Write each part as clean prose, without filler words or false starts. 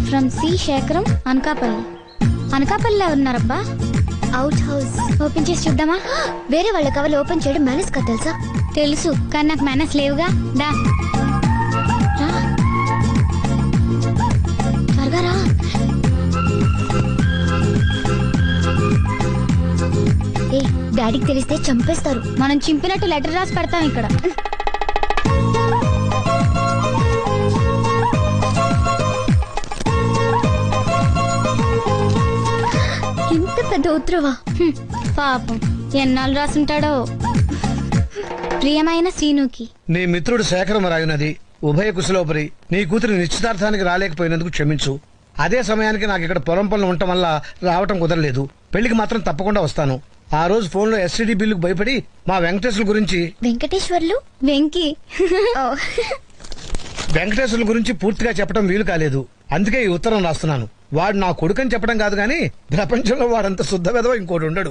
From C Shekharam Anakapalli. అనకాపల్లిలో ఉన్నారబ్బా. Out house open చేసి చూద్దామా? వేరే వాళ్ళ కవర్లు ఓపెన్ చేయడం మేనేజ్ కదా తెలుసా? తెలుసు, కానీ నాకు మేనేజ్ లేవుగా. దా త్వరగా రా. ఏ డాడీకి తెలిస్తే చంపేస్తారు. మనం చింపినట్టు లెటర్ రాసి పెడతాం ఇక్కడ. ఇంత పెద్ద ఉత్తరవా? పాపం ఎన్నాళ్ళు రాసుంటాడో. ప్రియమైన శ్రీనుకి, నీ మిత్రుడు శేఖరం రాయునది ఉభయ కుశలోపరి. నీ కూతురి నిశ్చితార్థానికి రాలేకపోయినందుకు క్షమించు. అదే సమయానికి నాకు ఇక్కడ పొలం పనులు ఉండటం వల్ల రావటం కుదరలేదు. పెళ్లికి మాత్రం తప్పకుండా వస్తాను. ఆ రోజు ఫోన్ లో ఎస్టీడీ బిల్లుకు భయపడి మా వెంకటేశ్వర గురించి వెంకటేశ్వర్లు వెంకీ వెంకటేశ్వర్ల గురించి పూర్తిగా చెప్పడం వీలు కాలేదు. అందుకే ఈ ఉత్తరం రాస్తున్నాను. వాడు నా కొడుకని చెప్పడం కాదు గాని ప్రపంచంలో వాడంత శుద్ధ వెధవ ఇంకోటి ఉండడు.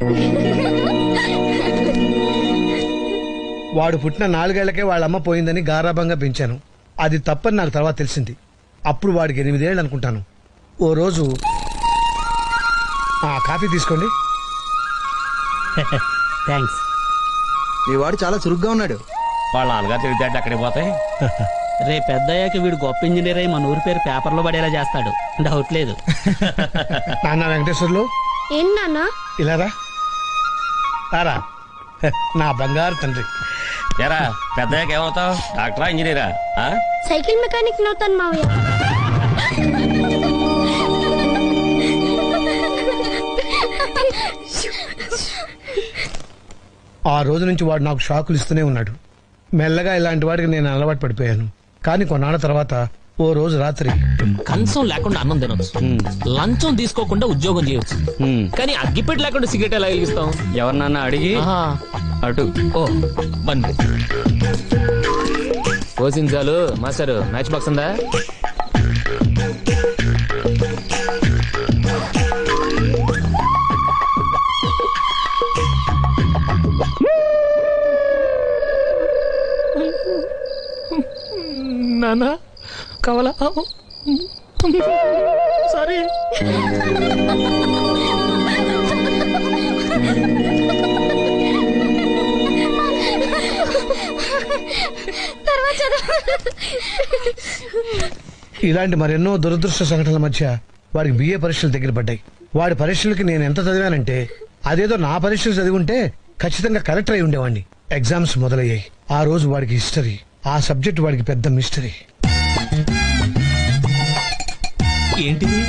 వాడు పుట్టిన 4 ఏళ్లకే వాళ్ళమ్మ పోయిందని గారాభంగా పెంచాను. అది తప్పని నాకు తర్వాత తెలిసింది. అప్పుడు వాడికి 8 ఏళ్ళు అనుకుంటాను. ఓ రోజు కాఫీ తీసుకోండి. థ్యాంక్స్. మీ వాడు చాలా చురుగ్గా ఉన్నాడు. వాళ్ళ నాన్నగారు తెలివితేటలు అక్కడికి పోతాయి. రేపు పెద్దయ్యాక వీడు గొప్ప ఇంజనీర్ అయి మన ఊరి పేరు పేపర్లో పడేలా చేస్తాడు, డౌట్ లేదు. నాన్న వెంకటేశ్వర్లు ఏం నాన్న? ఇలారా తారా, నా బంగారు తండ్రి. ఎరా పెద్దయ్యాక ఏమవుతావు? డాక్టరా, ఇంజనీరా? సైకిల్ మెకానిక్ నవుతాను మావయ్య. ఆ రోజు నుంచి వాడు నాకు షాకులు ఇస్తూనే ఉన్నాడు. మెల్లగా ఇలాంటి వాడికి నేను అలవాటు పడిపోయాను. కానీ కొన్నాళ్ళ తర్వాత ఓ రోజు రాత్రి కంచం లేకుండా అన్నం తినొచ్చు, లంచం తీసుకోకుండా ఉద్యోగం చేయొచ్చు, కానీ అగ్గిపెట్టి లేకుండా సిగరెట్ ఎలా వెలిగిస్తాం? ఎవరినన్నా అడిగి అటు. ఓ బండి పోసించాలు. మాస్టర్ మ్యాచ్ బాక్స్ ఉందా? నానా కావాలా? సారీ. ఇలాంటి మరెన్నో దురదృష్ట సంఘటనల మధ్య వాడికి బిఏ పరీక్షలు దగ్గర పడ్డాయి. వాడి పరీక్షలకి నేను ఎంత చదివానంటే అదేదో నా పరీక్షలు చదివి ఉంటే ఖచ్చితంగా కలెక్టర్ అయి ఉండేవాడిని. ఎగ్జామ్స్ మొదలయ్యాయి. ఆ రోజు వాడికి హిస్టరీ. ఆ సబ్జెక్ట్ వాడికి పెద్ద మిస్టరీ. ఏంటిది?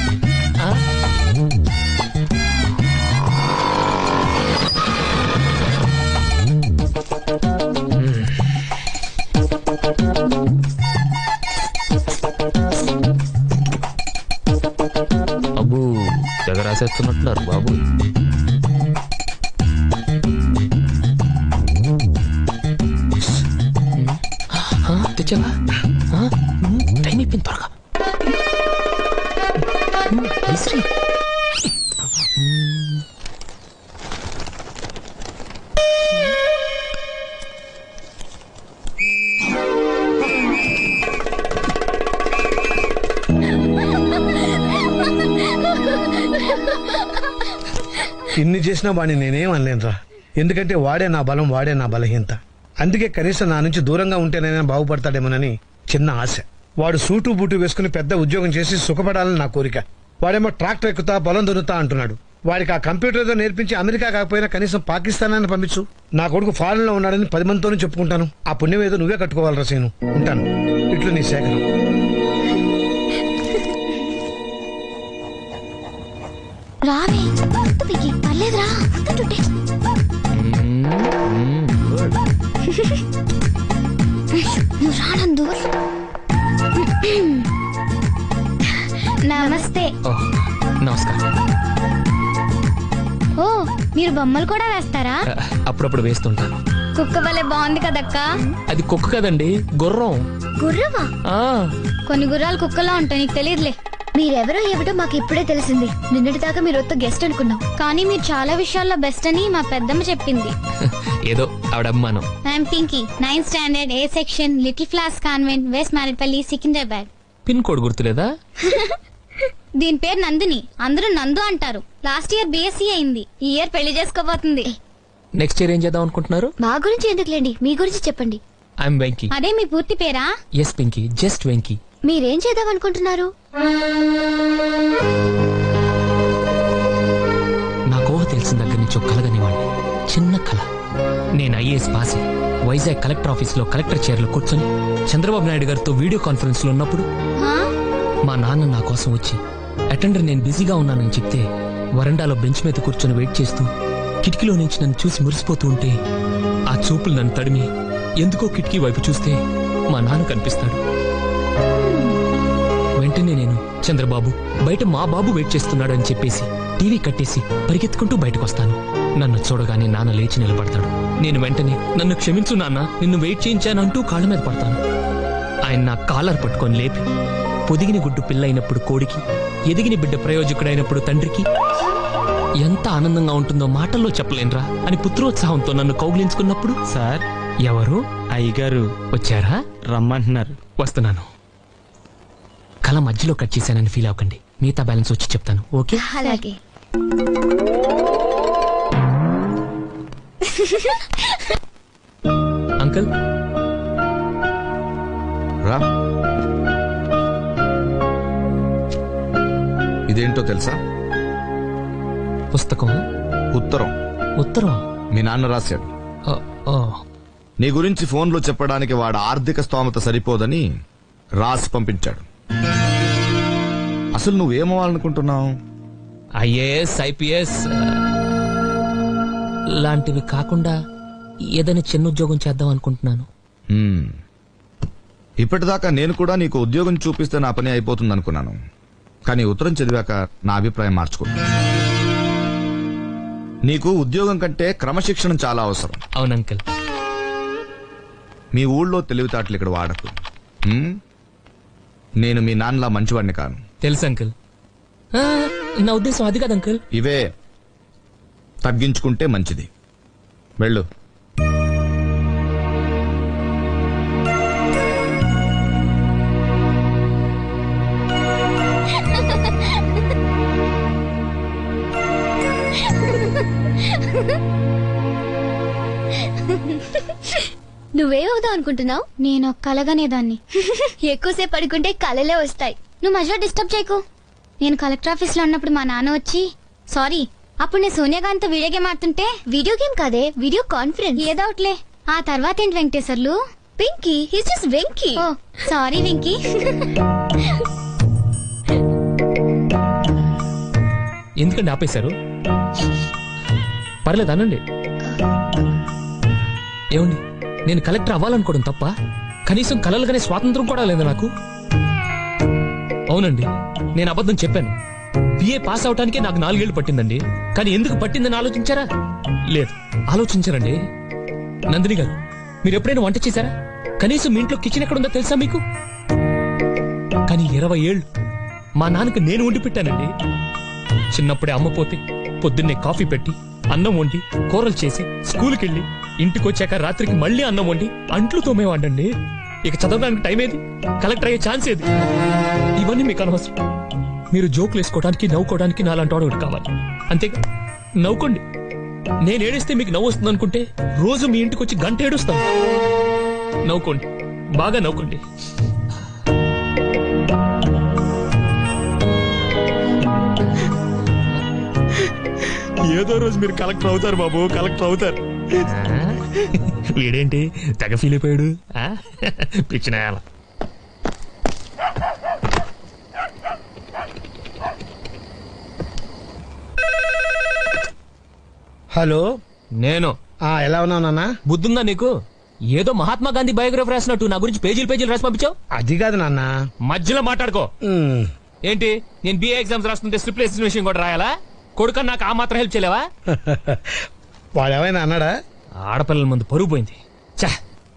అబ్బు తెగ రాసేస్తున్నట్టున్నారు బాబు. తెచ్చావా? టైం అయిపోయింది, త్వరగా. ఇన్ని చేసినా వాడిని నేనేం అనలేనురా. ఎందుకంటే వాడే నా బలం, వాడే నా బలహీనత. అందుకే కనీసం నా నుంచి దూరంగా ఉంటేనైనా బాగుపడతాడేమోనని చిన్న ఆశ. వాడు సూటు బూటు వేసుకుని పెద్ద ఉద్యోగం చేసి సుఖపడాలని నా కోరిక. వాడేమో ట్రాక్టర్ ఎక్కుతా పొలం దున్నుతా అంటున్నాడు. వాడికి ఆ కంప్యూటర్ ఏదో నేర్పించి అమెరికా కాకపోయినా కనీసం పాకిస్తాన్ అని పంపించు. నా కొడుకు ఫారెన్ లో ఉన్నాడని 10 మందితోనూ చెప్పుకుంటాను. ఆ పుణ్యం ఏదో నువ్వే కట్టుకోవాలి రసీను. ఉంటాను. ఇట్లు నీ శేఖరం. రావే పర్లేదురా. నువ్వు రానందు. నమస్తే. నమస్కారం. ఓ మీరు బొమ్మలు కూడా వేస్తారా? అప్పుడప్పుడు వేస్తుంటాను. కుక్క వల్లే బాగుంది కదక్క. అది కుక్క కదండి, గుర్రం. గుర్రవా? కొన్ని గుర్రాలు కుక్కలా ఉంటాయి, నీకు తెలియదులే. మీరెవరో ఏమిటో మాకు ఇప్పుడే తెలిసింది. నిన్నటి దాకా మీరు ఒక్క గెస్ట్ అనుకున్నాం. కానీ మీరు చాలా విషయాల్లో బెస్ట్ అని మా పెద్దమ్మ చెప్పింది. ఏదో ఆవిడ అభిమానం. I'm Pinky, 9th standard, A section, little floss convent, west Marredpally, Secunderabad. Pin code గుర్తులేదా? దీని పేరు నందిని, అందరూ నందు అంటారు. లాస్ట్ ఇయర్ బీఎస్సీ అయింది, ఈ ఇయర్ పెళ్లి చేసుకోబోతుంది. నెక్స్ట్ ఇయర్ ఏం చేద్దాం అనుకుంటున్నారు? మా గురించి ఎందుకులేండి, మీ గురించి చెప్పండి. ఐఎమ్ వెంకీ. అదే మీ పూర్తి పేరా? Yes Venky, just Venky. మీరేం చేద్దాం అనుకుంటున్నారు? నాకు ఊహ తెలిసిన దగ్గర నుంచి ఒక కలగనివ్వండి, చిన్న కళ. నేను ఐఏఎస్ పాస్ అయ్యి వైజాగ్ కలెక్టర్ ఆఫీస్ లో కలెక్టర్ చైర్ లో కూర్చొని చంద్రబాబు నాయుడు గారితో వీడియో కాన్ఫరెన్స్ లో ఉన్నప్పుడు హా? మా నాన్న నా కోసం వచ్చి అటెండర్ నేను బిజీగా ఉన్నానని చెప్తే వరండాలో బెంచ్ మీద కూర్చొని వెయిట్ చేస్తూ కిటికీలో నుంచి నన్ను చూసి మురిసిపోతూ ఉంటే ఆ చూపులు నన్ను తడిమి ఎందుకో కిటికీ వైపు చూస్తే మా నాన్న కనిపిస్తాడు. వెంటనే నేను చంద్రబాబు బయట మా బాబు వెయిట్ చేస్తున్నాడు అని చెప్పేసి టీవీ కట్టేసి పరిగెత్తుకుంటూ బయటకు వస్తాను. నన్ను చూడగానే నాన్న లేచి నిలబడతాడు. నేను వెంటనే నన్ను క్షమించు నాన్న, నిన్ను వెయిట్ చేయించానంటూ కాళ్ళ మీద పడతాను. ఆయన నా కాలర్ పట్టుకొని లేపి పొదిగిన గుడ్డు పిల్లైనప్పుడు కోడికి, ఎదిగిన బిడ్డ ప్రయోజకుడైనప్పుడు తండ్రికి ఎంత ఆనందంగా ఉంటుందో మాటల్లో చెప్పలేనురా అని పుత్రోత్సాహంతో నన్ను కౌగిలించుకున్నప్పుడు, సార్, ఎవరు? అయ్యగారు వచ్చారా? రమ్మంటున్నారు. వస్తున్నాను. కళ మధ్యలో కట్ చేశానని ఫీల్ అవ్వకండి, మిగతా బ్యాలెన్స్ వచ్చి చెప్తాను. ఓకే? అలాగే. అంకుల్ రా. ఇదేంటో తెలుసా? పుస్తకం. ఉత్తరం. ఉత్తరం? మీ నాన్న రాశాడు. ఓ, ఓ. నీ గురించి ఫోన్లో చెప్పడానికి వాడు ఆర్థిక స్తోమత సరిపోదని రాసి పంపించాడు. అసలు నువ్వేమవ్వాలనుకుంటున్నావు? ఐఏఎస్, ఐపీఎస్ లాంటివి కాకుండా ఏదైనా చిన్న ఉద్యోగం చేద్దాం అనుకుంటున్నాను. ఇప్పటిదాకా నేను కూడా నీకు ఉద్యోగం చూపిస్తే నా పని అయిపోతుంది అనుకున్నాను. కానీ ఉత్తరం చదివాక నా అభిప్రాయం మార్చుకున్నా. నీకు ఉద్యోగం కంటే క్రమశిక్షణ చాలా అవసరం. అవును అంకుల్. మీ ఊళ్ళో తెలివితేటలు ఇక్కడ వాడకు. నేను మీ నాన్నలా మంచివాడిని కాను. తెలుసు అంకుల్. నా ఉద్దేశం అది కాదు అంకుల్. ఇవే తగ్గించుకుంటే మంచిది. వెళ్ళు. నువ్వేమవుతావు అనుకుంటున్నావు? నేను కలగనేదాన్ని. ఎక్కువసేపు పడుకుంటే కలలే వస్తాయి. నువ్వు మధ్యలో డిస్టర్బ్ చేయకు. నేను కలెక్టర్ ఆఫీస్ లో ఉన్నప్పుడు మా నాన్న వచ్చి, సారీ, అప్పుడు నేను సోనియా గాంధీతో వీడియో గేమ్ ఆడుతుంటే, వీడియో గేమ్ కాదే, వీడియో కాన్ఫరెన్స్. ఏదౌట్లే. ఆ తర్వాత ఏంటి Venkateswarlu? Venky, his just Venky. Oh sorry Venky. ఎందుకంటే ఆపేశారు? పర్లేదు అనండి. ఏమండి, నేను కలెక్టర్ అవ్వాలనుకోవడం తప్ప? కనీసం కలలుగానే స్వాతంత్రం కూడా లేదు నాకు. అవునండి, నేను అబద్ధం చెప్పాను. బిఏ పాస్ అవటానికే నాకు 4 ఏళ్లు పట్టిందండి. కానీ ఎందుకు పట్టిందని ఆలోచించారా? లేదు, ఆలోచించారండి. నందిని గారు, మీరు ఎప్పుడైనా వంట చేశారా? కనీసం మీ ఇంట్లో కిచెన్ ఎక్కడుందో తెలుసా మీకు? కానీ 20 ఏళ్లు మా నాన్నకు నేను వండి పెట్టానండి. చిన్నప్పుడే అమ్మ పోతే పొద్దున్నే కాఫీ పెట్టి, అన్నం వండి, కూరలు చేసి, స్కూల్కి వెళ్ళి, ఇంటికి వచ్చాక రాత్రికి మళ్ళీ అన్నం వండి అంట్లు తోమేవాడండి. ఇక చదవడానికి టైం ఏది? కలెక్టర్ అయ్యే ఛాన్స్ ఏది? ఇవన్నీ మీకు అనవసరం. మీరు జోకులు వేసుకోవడానికి, నవ్వుకోవడానికి నాలాంటి వాడు ఒకటి కావాలి. అంతేగా? నవ్వుకోండి. నేను ఏడిస్తే మీకు నవ్వు వస్తుంది అనుకుంటే రోజు మీ ఇంటికి వచ్చి గంట ఏడుస్తాను. నవ్వుకోండి, బాగా నవ్వుకోండి. ఏదో రోజు మీరు కలెక్టర్ అవుతారు బాబు, కలెక్టర్ అవుతారు. వీడేంటి తెగ ఫీల్ అయిపోయాడు? పిచ్చినాయాల. హలో, నేను. ఎలా ఉన్నావు నాన్న? బుద్ధుందా నీకు? ఏదో మహాత్మా గాంధీ బయోగ్రఫీ రాసినట్టు నా గురించి పేజీలు పేజీలు రాసి పంపించావు. అది కాదు నాన్న. మధ్యలో మాట్లాడుకో. ఏంటి, నేను బిఏ ఎగ్జామ్స్ రాస్తుంటే స్లిప్ విషయం కూడా రాయాలా? కొడుకని నాకు ఆ మాత్రం హెల్ప్ చేయలేవా? వాడేమైనా అన్నాడా? ఆడపిల్లల ముందు పరుగు పోయింది.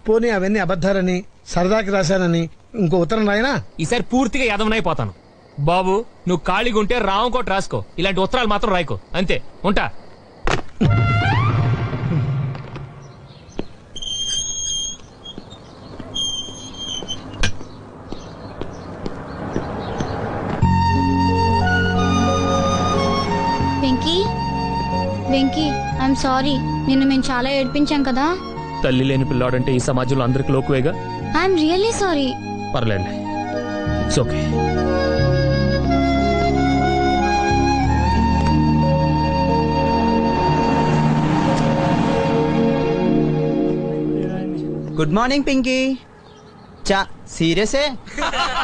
పోనీ అవన్నీ అబద్ధాలని, సరదాకి రాశానని ఇంకో ఉత్తరం రాయనా? ఈసారి పూర్తిగా యదవనైపోతాను. బాబు, నువ్వు ఖాళీగా ఉంటే రామకోట రాసుకో, ఇలాంటి ఉత్తరాలు మాత్రం రాయకో. అంతే, ఉంటా. వెంకీ ఐఎమ్ సారీ, నిన్ను మేము చాలా ఏడ్పించాం కదా. తల్లి లేని పిల్లాడంటే ఈ సమాజంలో అందరికి లోకువేగా. I'm really sorry. పర్లేదు, it's okay. Good morning Pinky. చా సీరియసే?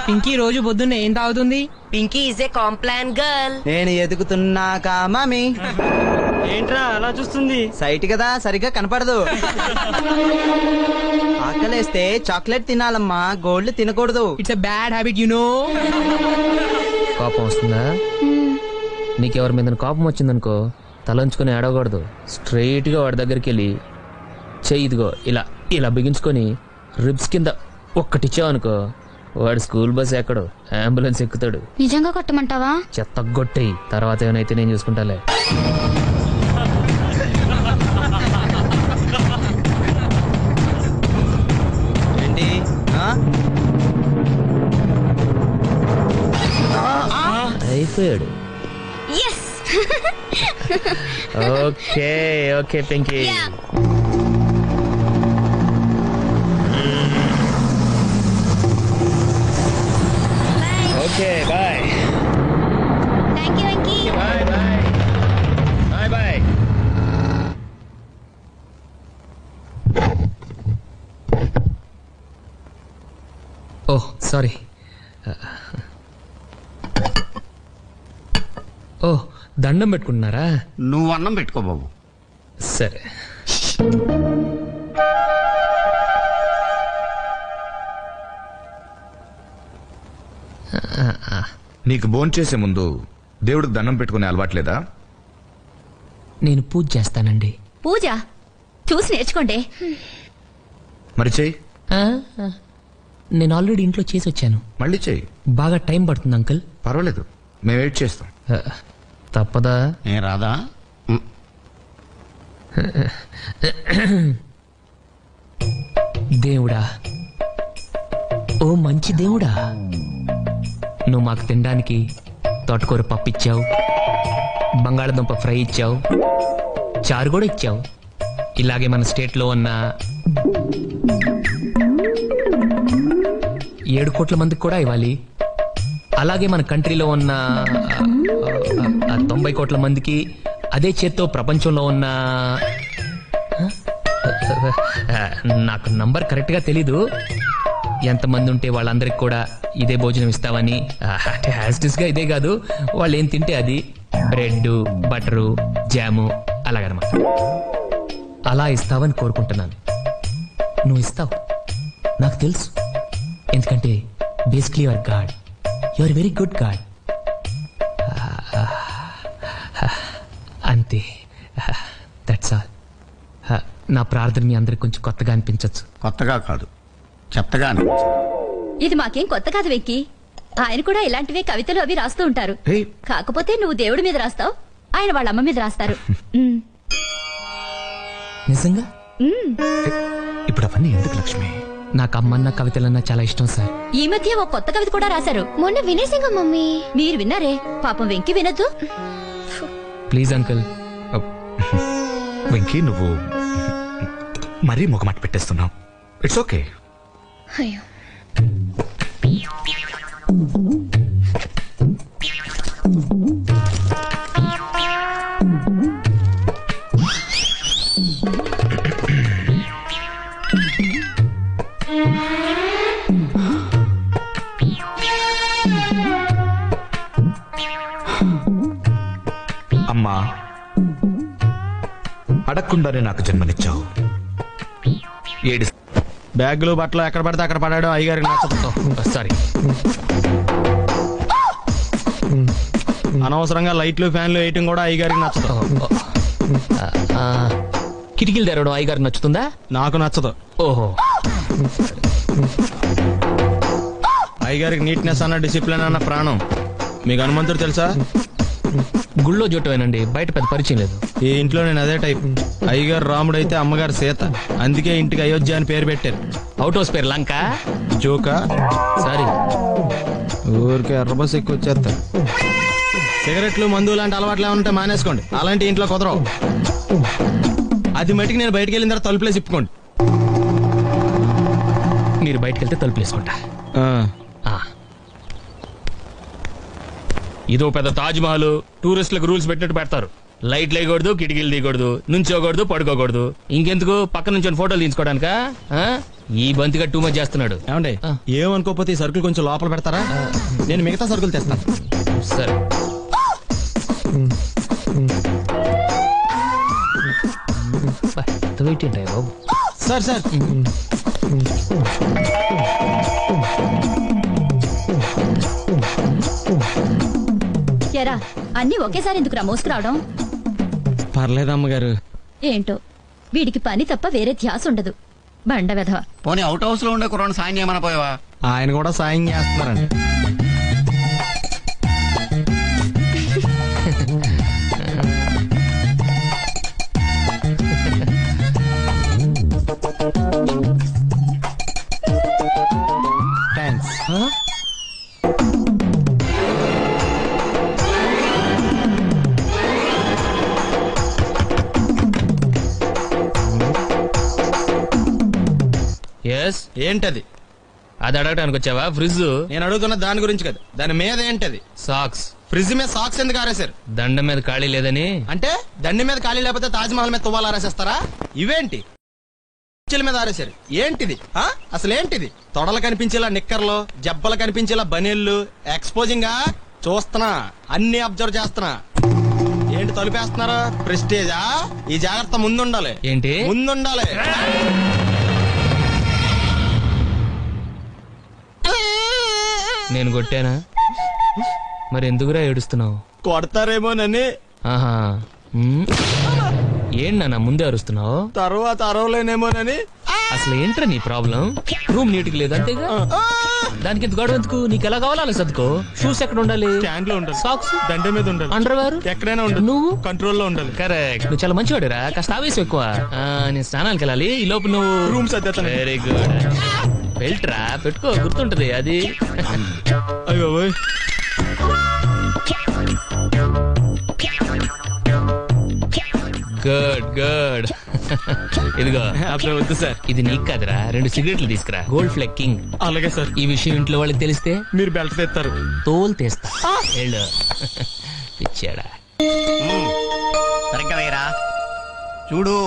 పింకీ రోజు పొద్దున్న ఏం తాగుతుంది? Pinky is a Complan girl. నేను ఎదుగుతున్నాకా మామి. ఏంట్రా అలా చూస్తుంది? సైట్ కదా, సరిగ్గా కనపడదు. ఆకలేస్తే చాక్లెట్ తినాలమ్మా, గోల్డ్ తినకూడదు. It's a bad habit you know. కోపం వస్తుందా? నీకెవరి మీద కోపం వచ్చిందనుకో, తలంచుకొని ఏడవకూడదు. స్ట్రైట్ గా వాడి దగ్గరికి వెళ్ళి చెయ్యి ఇదిగో ఇలా ఇలా బిగించుకొని రిబ్స్ కింద ఒక్కటిచ్చావు అనుకో, వాడు స్కూల్ బస్ ఎక్కడు, అంబులెన్స్ ఎక్కుతాడు. నిజంగా కొట్టమంటావా? చెత్త గొట్టేయి, తర్వాత ఏమైనా నేను చూసుకుంటాలే. ఏంటి? అయిపోయాడు. yes okay okay Pinky. Okay bye. Thank you Venky. Bye bye bye bye. Oh sorry. Oh దండం పెట్టుకుంటున్నారా? నువ్వు అన్నం పెట్టుకో బాబు. సరే. నీకు భోంచేసే ముందు దేవుడికి దండం పెట్టుకునే అలవాట్లేదా? నేను పూజ చేస్తానండి. పూజ చూసి నేర్చుకోండి. మరి చెయ్యి. నేను ఆల్రెడీ ఇంట్లో చేసి వచ్చాను. మళ్ళీ చెయ్యి. బాగా టైం పడుతుంది అంకుల్. పర్వాలేదు, మేము వెయిట్ చేస్తాం. తప్పదా? ఏ రాదా? దేవుడా, ఓ మంచి దేవుడా, నువ్వు మాకు తినడానికి తోటకూర పప్పు ఇచ్చావు, బంగాళదుంప ఫ్రై ఇచ్చావు, చారు కూడా ఇచ్చావు. ఇలాగే మన స్టేట్లో ఉన్న 7 కోట్ల మందికి కూడా ఇవ్వాలి. అలాగే మన కంట్రీలో ఉన్న 90 కోట్ల మందికి, అదే చేత్తో ప్రపంచంలో ఉన్న నాకు నంబర్ కరెక్ట్ గా తెలీదు, ఎంతమంది ఉంటే వాళ్ళందరికి కూడా ఇదే భోజనం ఇస్తావని. అంటే హ్యాస్టిస్ గా ఇదే కాదు, వాళ్ళు ఏం తింటే అది, బ్రెడ్ బటరు జాము అలాగనమాట. అలా ఇస్తావని కోరుకుంటున్నాను. నువ్వు ఇస్తావు, నాకు తెలుసు. ఎందుకంటే basically your God, your very good God. అంతే, దట్స్ ఆల్. నా ప్రార్థన మీ అందరికి కొంచెం కొత్తగా అనిపించచ్చు. కొత్తగా కాదు, చెత్తగా ఇది మాకేం కొత్త కాదు వెంకీ. ఆయన కూడా ఇలాంటివే కవితలు అవి రాస్తూ ఉంటారు. కాకపోతే నువ్వు దేవుడి మీద రాస్తావు, ఆయన వాళ్ళ అమ్మ మీద రాస్తారు. నిజంగా? ఇప్పుడు అవన్నీ ఎందుకు లక్ష్మి? నాకు అమ్మన్న కవితలన్నా చాలా ఇష్టం సార్. ఈ మధ్య ఓ కొత్త కవిత కూడా రాశారు. మొన్న వినేసింగా మమ్మీ. మీరు విన్నారే? పాపం వెంకీ వినొద్దు. Please uncle. వెంకీ, నువ్వు మరీ మొగమాట పెట్టేస్తున్నావు. It's okay. అయ్యో, అమ్మా, అడగకుండానే నాకు జన్మనిచ్చావు. బ్యాగులు బట్టలు ఎక్కడ పడితే అక్కడ పడాడు అయ్యగారికి నచ్చదు. సారీ. అనవసరంగా లైట్లు ఫ్యాన్లు వేయటం కూడా అయ్యగారికి నచ్చదు. కిటికీలు తెరవడం అయ్యగారికి నచ్చుతుందా? నాకు నచ్చదు. ఓహో. అయ్యగారికి నీట్నెస్ అన్న డిసిప్లిన్ అన్న ప్రాణం. మీకు హనుమంతుడు తెలుసా? గుళ్ళో జోటమేనండి, బయట పెద్ద పరిచయం లేదు. ఈ ఇంట్లో నేను అదే టైప్. అయ్యగారు రాముడు అయితే అమ్మగారు సీత, అందుకే ఇంటికి అయోధ్య అని పేరు పెట్టారు. అవుట్ హౌస్ పేరు లంక. జోకా? సారీ, ఊరికే ఎర్ర బస్ ఎక్కువ వచ్చేస్తారు. సిగరెట్లు మందు లాంటి అలవాట్లు ఏమైనా ఉంటే మానేసుకోండి. అలాంటి ఇంట్లో కుదరవు. అది మటుకు నేను బయటికి వెళ్ళిన తర్వాత తలుపులేసి ఇప్పుకోండి. మీరు బయటకు వెళ్తే తలుపులు వేసుకుంటా. ఇదో పెద్ద తాజ్ మహల్. టూరిస్టులకు రూల్స్ పెట్టినట్టు పెడతారు. లైట్లు వేయకూడదు, కిటికీలు తీయకూడదు, నుంచోకూడదు, పడుకోకూడదు. ఇంకెందుకు పక్క నుంచి ఫోటోలు తీసుకోవడానికా? ఈ బంతిగా టూ మచ్ చేస్తున్నాడు. ఏమండి ఏమనుకోకపోతే ఈ సరుకులు కొంచెం లోపల పెడతారా? నేను మిగతా సరుకులు తెస్తాను. సరే. వెయిట్ ఏంటాయి బాబు? సార్ సార్ ఎరా అన్ని ఒకేసారి ఎందుకురా మోసుకురావడం? పర్లేదమ్మగారు. ఏంటో వీడికి పని తప్ప వేరే ధ్యాస ఉండదు. బండ వెధవ. పోనీ అవుట్ హౌస్ లో ఉండే కుర్రాడు సాయం చేయమని పోయావా? ఆయన కూడా సాయం చేస్తున్నారండి. థ్యాంక్స్. ఎస్. ఏంటది? అది అడగడానికి వచ్చావా? ఫ్రిడ్జ్. నేను అడుగుతున్న దాని గురించి కదా, దాని మీద ఏంటది? సాక్స్. ఫ్రిడ్జ్ మీద సాక్స్ ఎందుకు ఆరేశారు? దండం మీద ఖాళీ లేదని. అంటే దండి మీద ఖాళీ లేకపోతే తాజ్ మహల్ మీద తువ్వాలు ఆరేసేస్తారా? ఇవేంటి కుర్చీల మీద ఆరేశారు? ఏంటిది అసలు ఏంటిది? తొడలు కనిపించేలా నిక్కర్లు, జబ్బలు కనిపించేలా బనీళ్లు, ఎక్స్పోజింగ్ చూస్తున్నా, అన్ని అబ్జర్వ్ చేస్తున్నా. ఏంటి తలుపేస్తున్నారా? ప్రెస్టేజా? ఈ జాగ్రత్త ముందుండాలి. ఏంటి ముందుండాలి? నేను కొట్టానా? మరి ఎందుకురా ఏడుస్తున్నావు? కొడతారేమోనని. ఆహా. ఏంటి నాన్న ముందే అరుస్తున్నావు? తర్వాత అరవలేనేమోనని. అసలు ఏంట్రా నీ ప్రాబ్లం? రూమ్ నీట్ గా లేదు అంతేగా? దానికి ఎంత గొడవ ఎందుకు? నీకు ఎలా కావాలో అలా సర్దుకో. షూస్ ఎక్కడ ఉండాలి? స్టాండ్ లో ఉండాలి. సాక్స్ దండ మీద ఉండాలి. అండర్ వేర్ ఎక్కడైనా ఉండాలి. నువ్వు కంట్రోల్ లో ఉండాలి. కరెక్ట్. నువ్వు చాలా మంచివాడురా. కాస్త ఆవేశం ఎక్కువ. నేను స్నానానికి వెళ్ళాలి. ఈ లోపు నువ్వు రూమ్ సర్దేస్తాను. Very good. బెల్ట్రా పెట్టుకో, గుర్తుంటది అది. అయ్యో గుడ్ గుడ్. ఇదిగో వద్దు సార్, ఇది నీకు కాదురా. 2 సిగరెట్లు తీసుకురా. గోల్డ్ ఫ్లెక్కింగ్. అలాగే సార్. ఈ విషయం ఇంట్లో వాళ్ళకి తెలిస్తే మీరు బెల్ట్ తెస్తారు. తోలు తీస్తా. వెళ్ళు. పిచ్చాడా. సరిగ్గా వేయరా. చూడు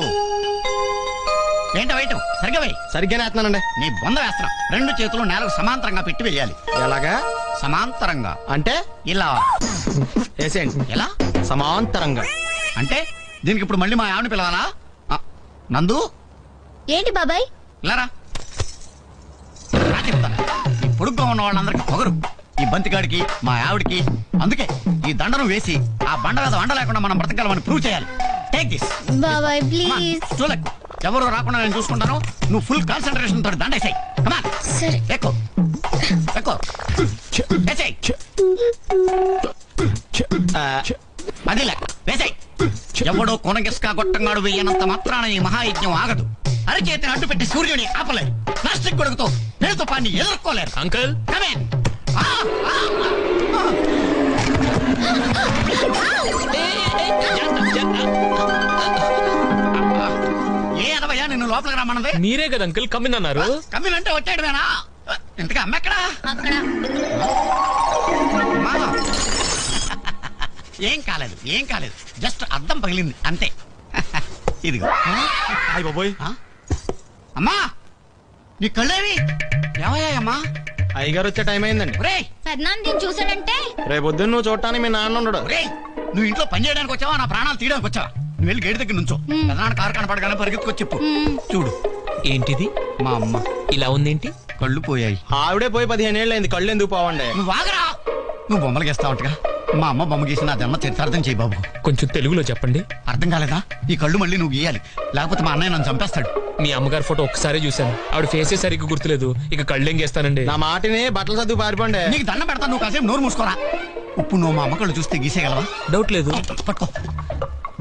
ఏంటో వెయిట్ సరిగ్గా వేయి. సరిగ్గానే వేస్తున్నానండి. నీ బొంద వేస్తున్నావు. 2 చేతులు నేలకు సమాంతరంగా పెట్టి వేయాలి. ఎలాగా? సమాంతరంగా అంటే ఇలా వేసేయండి. ఎలా? సమాంతరంగా అంటే దీనికి ఇప్పుడు మళ్ళీ మా ఆవిడని పిలవాలా? నందు ఏంటి బాబాయ్? ఇలారా. ఈ పొడుగ్గా ఉన్న వాళ్ళందరికీ పొగరు. ఈ బంతిగాడికి మా ఆవిడికి. అందుకే ఈ దండను వేసి ఆ బండ మీద వండ లేకుండా మనం బ్రతకాలని ప్రూవ్ చేయాలి. టేక్ దిస్ బాబాయ్ ప్లీజ్. చూడకు, ఎవరు రాకుండా నేను చూసుకుంటాను. నువ్వు ఫుల్ కాన్సన్ట్రేషన్ తోటి దండేసాయి. కమాన్. సరే. ఎక్కువ ఎక్కువ వేసాయి. అది లెక్క వేసాయి. ఎవడో కొనగిస్కా గొట్టంగాడు వేయనంత మాత్రాన ఈ మహాయజ్ఞం ఆగదు. అరచేతిని అడ్డు పెట్టి సూర్యుని ఆపలేరు. ప్లాస్టిక్ గొడుగుతో పేరుతో పాన్ని ఎదుర్కోలేరు. అంకుల్ ఏ అదవయ్యా నిన్ను లోపలికి రమ్మన్నది? మీరే కదా అంకుల్ కమ్మిన్ అన్నారు. కమ్మిన్ అంటే వచ్చాడువేనా? ఇంతగా అమ్మ ఎక్కడా? ఏం కాలేదు, ఏం కాలేదు. జస్ట్ అద్దం పగిలింది అంతే. ఇదిగో. అయ్య బాబోయ్. అమ్మా నీ కళ్ళేవి ఏమయ్యాయమ్మా? అయ్యగారు వచ్చే టైం అయిందండి. పెద్దనాన్న చూసాడంటే రేపు పొద్దున్న నువ్వు చూడటానికి మీ నాన్న ఉండడు. నువ్వు ఇంట్లో పని చేయడానికి వచ్చావా నా ప్రాణాలు తీయడానికి వచ్చావా? నువ్వు వెళ్ళి గేటు దగ్గర నుంచో. పెద్దనాన్న కారు కనపడగానే పరిగెత్తుకొచ్చి చెప్పు. చూడు ఏంటిది? మా అమ్మ ఇలా ఉందేంటి? కళ్ళు పోయాయి. ఆవిడే పోయి 15 ఏళ్ళు అయింది. కళ్ళు ఎందుకు పోవండి? నువ్వు ఆగరా. నువ్వు బొమ్మలు గీస్తావటగా. మా అమ్మ బొమ్మ గీసి నా జన్మ చరితార్థం చేయి బాబు. కొంచెం తెలుగులో చెప్పండి. అర్థం కాలేదా? ఈ కళ్ళు మళ్ళీ నువ్వు గీయాలి, లేకపోతే మా అన్నయ్య నన్ను చంపేస్తాడు. మీ అమ్మగారి ఫోటో ఒక్కసారి చూశాను. ఆవిడ ఫేసే సరిగ్గా గుర్తులేదు. ఇక కళ్ళేం చేస్తానండి. నా మాటిని బట్టలు సర్దుకు పారిపోండి. నీకు దండం పెడతా, నువ్వు కాసేపు నోరు మూసుకోరా. ఇప్పుడు నువ్వు మా అమ్మ కళ్ళు చూస్తే గీసేయగలవా? డౌట్ లేదు. పట్టుకో.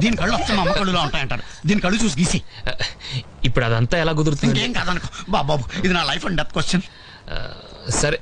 దీని కళ్ళు వస్తే మా అమ్మ కళ్ళులో ఉంటాయంటారు. దీని కళ్ళు చూసి గీసి. ఇప్పుడు అదంతా ఎలా కుదురుతుంది? ఇంకేం కాదనుకో బాబు. ఇది నా లైఫ్ అండ్ డెత్ క్వశ్చన్. సరే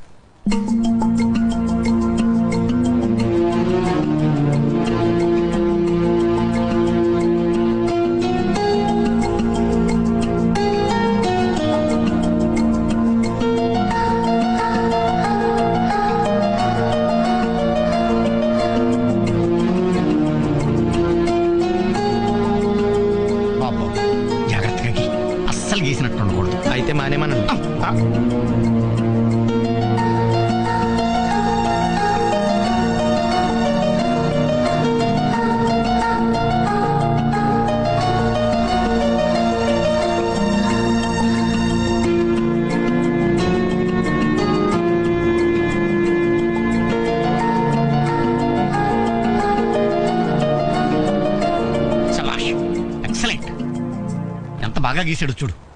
బాగా గీసాడు చూడు.